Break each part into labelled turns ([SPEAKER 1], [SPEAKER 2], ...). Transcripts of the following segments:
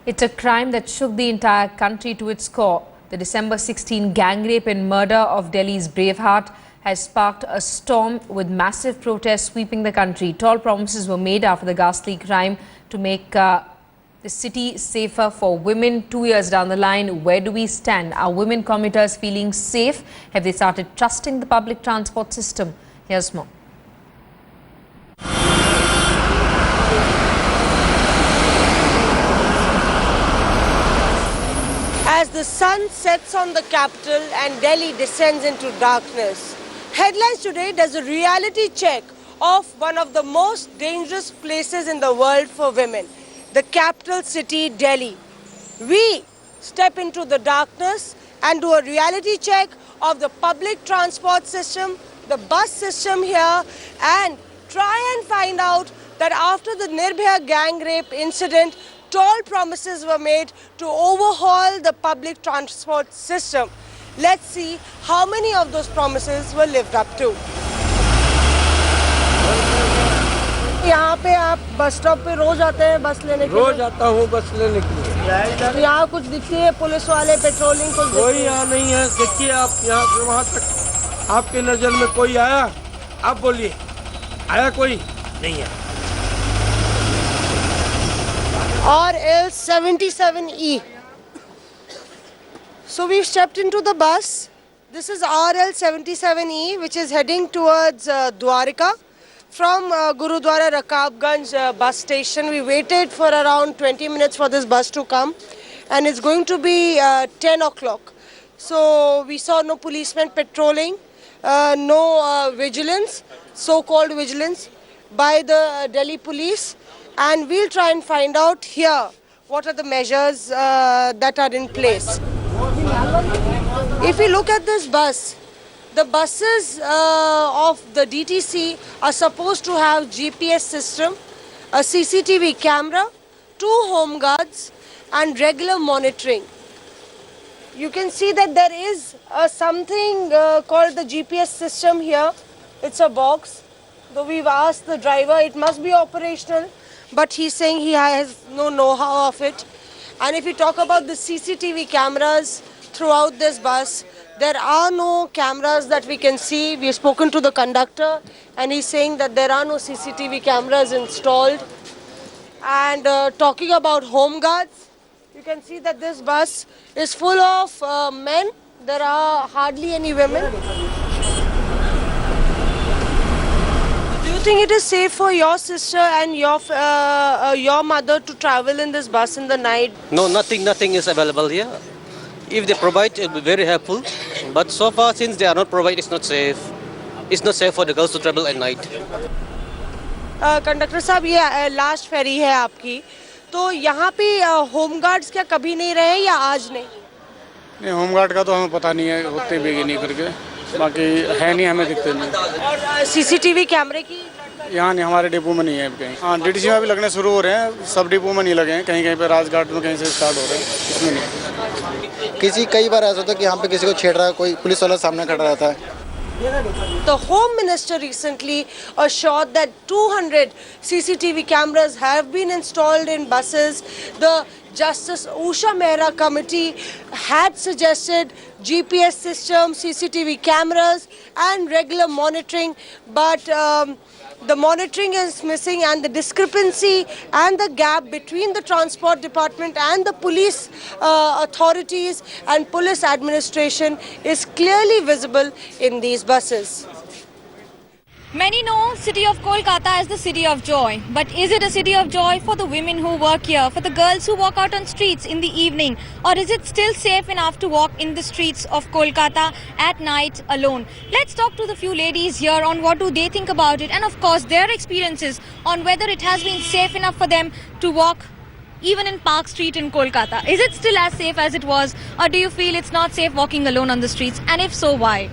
[SPEAKER 1] It's a crime that shook the entire country to its core. The December 16 gang rape and murder of Delhi's Braveheart has sparked a storm with massive protests sweeping the country. Tall promises were made after the ghastly crime to make the city safer for women. 2 years down the line, where do we stand? Are women commuters feeling safe? Have they started trusting the public transport system? Here's more.
[SPEAKER 2] As the sun sets on the capital and Delhi descends into darkness, Headlines today does a reality check of one of the most dangerous places in the world for women, the capital city, Delhi. We step into the darkness and do a reality check of the public transport system, the bus system here, and try and find out that after the Nirbhaya gang rape incident, tall promises were made to overhaul the public transport system. Let's see how many of those promises were lived up to. यहाँ पे आप bus stop पे रोज आते हैं बस लेने के लिए?
[SPEAKER 3] रोज आता हूँ बस लेने के लिए।
[SPEAKER 2] यहाँ कुछ दिखती है पुलिस वाले पेट्रोलिंग कुछ?
[SPEAKER 3] कोई यहाँ नहीं है। देखिए आप यहाँ से वहाँ तक आपके नजर में कोई आया? आप बोलिए, आया कोई? नहीं है।
[SPEAKER 2] RL77E. So we've stepped into the bus. This is RL77E, which is heading towards Dwarika. From Gurudwara Rakabganj bus station, we waited for around 20 minutes for this bus to come, and it's going to be 10 o'clock. So we saw no policemen patrolling, no vigilance, so-called vigilance by the Delhi police, and we'll try and find out here what are the measures that are in place. If we look at this bus, the buses of the DTC are supposed to have GPS system, a CCTV camera, 2 home guards and regular monitoring. You can see that there is something called the GPS system here. It's a box. Though we've asked the driver, it must be operational, but he's saying he has no know-how of it. And if we talk about the CCTV cameras throughout this bus, there are no cameras that we can see. We've spoken to the conductor and he's saying that there are no CCTV cameras installed. And talking about home guards, you can see that this bus is full of men. There are hardly any women. Do you think it is safe for your sister and your mother to travel in this bus in the night?
[SPEAKER 4] No, nothing is available here. If they provide, it will be very helpful. But so far, since they are not provided, it's not safe. It's not safe for the girls to travel at night.
[SPEAKER 2] Conductor साहब, ये last फेरी है आपकी, तो यहाँ पे home guards क्या कभी नहीं रहे या आज नहीं?
[SPEAKER 5] नहीं, होम गार्ड का तो हमें पता नहीं है, होते भी नहीं करके, बाकी है नहीं, हमें दिखते नहीं।
[SPEAKER 2] और सीसीटीवी कैमरे की
[SPEAKER 5] यहाँ नहीं, हमारे डिपो में नहीं है कहीं। हाँ, डीटीसी में भी लगने शुरू हो रहे हैं, सब डिपो में नहीं लगे हैं, कहीं कहीं पे राजघाट में कहीं से स्टार्ट हो रहे हैं, इसमें नहीं।
[SPEAKER 6] कई बार ऐसा होता है कि यहाँ पे किसी को छेड़ रहा है, कोई पुलिस वाला सामने खड़ा रहता है।
[SPEAKER 2] The Home Minister recently assured that 200 CCTV cameras have been installed in buses. The Justice Usha Mehra committee had suggested GPS system, CCTV cameras and regular monitoring, but the monitoring is missing, and the discrepancy and the gap between the transport department and the police authorities and police administration is clearly visible in these buses.
[SPEAKER 7] Many know city of Kolkata as the city of joy, but is it a city of joy for the women who work here, for the girls who walk out on streets in the evening, or is it still safe enough to walk in the streets of Kolkata at night alone? Let's talk to the few ladies here on what do they think about it, and of course their experiences on whether it has been safe enough for them to walk even in Park Street in Kolkata. Is it still as safe as it was, or do you feel it's not safe walking alone on the streets, and if so, why?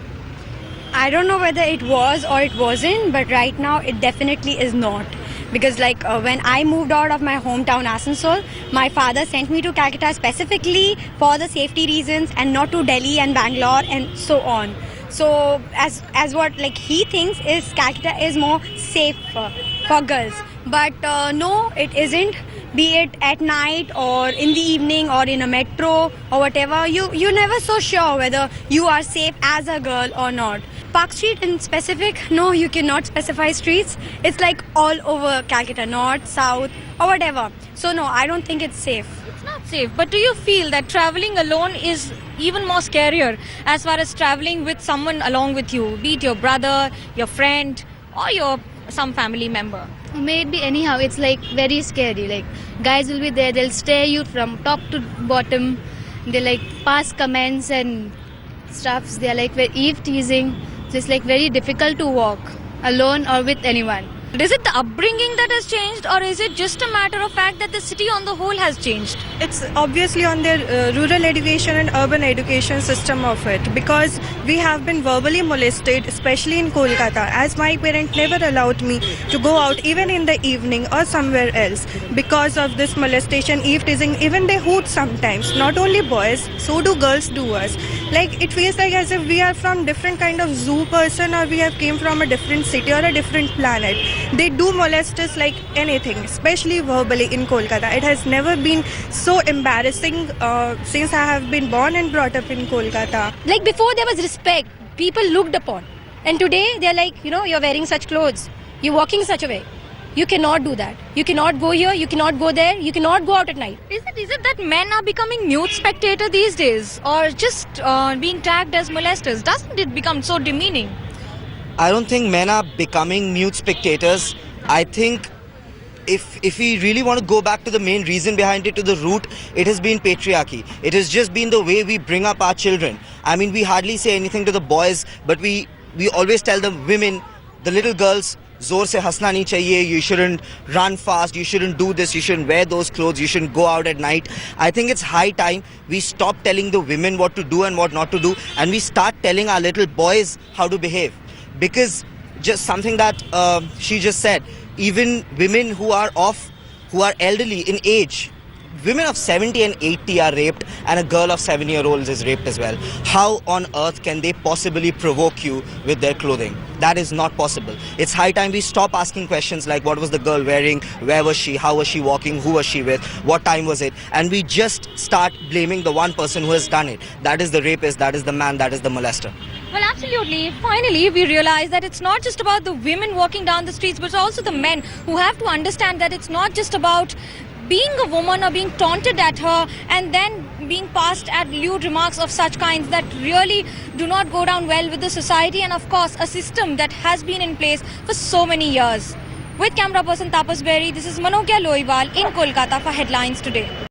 [SPEAKER 8] I don't know whether it was or it wasn't, but right now it definitely is not. Because when I moved out of my hometown Asansol, my father sent me to Calcutta specifically for the safety reasons and not to Delhi and Bangalore and so on. So as what he thinks is Calcutta is more safe for girls. But no, it isn't. be it at night or in the evening or in a metro or whatever, you're never so sure whether you are safe as a girl or not. Park Street in specific, no, you cannot specify streets. It's like all over Calcutta, north, south or whatever. So no, I don't think it's safe.
[SPEAKER 7] It's not safe, but do you feel that traveling alone is even more scarier as far as traveling with someone along with you, be it your brother, your friend or your some family member?
[SPEAKER 9] Maybe anyhow, it's like very scary. Like guys will be there, they'll stare you from top to bottom. They like pass comments and stuffs. They're like very eve teasing. So it's like very difficult to walk alone or with anyone.
[SPEAKER 7] Is it the upbringing that has changed, or is it just a matter of fact that the city on the whole has changed?
[SPEAKER 10] It's obviously on the rural education and urban education system of it, because we have been verbally molested, especially in Kolkata, as my parent never allowed me to go out even in the evening or somewhere else because of this molestation, eve teasing. Even they hoot sometimes. Not only boys, so do girls do us. Like it feels like as if we are from different kind of zoo person, or we have came from a different city or a different planet. They do molest us like anything, especially verbally in Kolkata. It has never been so embarrassing since I have been born and brought up in Kolkata.
[SPEAKER 8] Like before there was respect, people looked upon. And today they're like, you're wearing such clothes, you're walking such a way. You cannot do that. You cannot go here, you cannot go there, you cannot go out at night.
[SPEAKER 7] Is it that men are becoming mute spectator these days, or just being tagged as molesters? Doesn't it become so demeaning?
[SPEAKER 11] I don't think men are becoming mute spectators. I think if we really want to go back to the main reason behind it, to the root, it has been patriarchy. It has just been the way we bring up our children. I mean, we hardly say anything to the boys, but we always tell the women, the little girls, zor se hasna nahi chahiye, you shouldn't run fast, you shouldn't do this, you shouldn't wear those clothes, you shouldn't go out at night. I think it's high time we stop telling the women what to do and what not to do, and we start telling our little boys how to behave. Because just something that she just said, even women who are elderly in age, women of 70 and 80 are raped, and a girl of 7-year-old is raped as well. How on earth can they possibly provoke you with their clothing? That is not possible. It's high time we stop asking questions like what was the girl wearing, where was she, how was she walking, who was she with, what time was it, and we just start blaming the one person who has done it. That is the rapist, that is the man, that is the molester.
[SPEAKER 7] Well, absolutely. Finally, we realize that it's not just about the women walking down the streets, but also the men who have to understand that it's not just about being a woman or being taunted at her and then being passed at lewd remarks of such kinds that really do not go down well with the society and, of course, a system that has been in place for so many years. With camera person Tapas Berry, this is Manokya Loiwal in Kolkata for Headlines Today.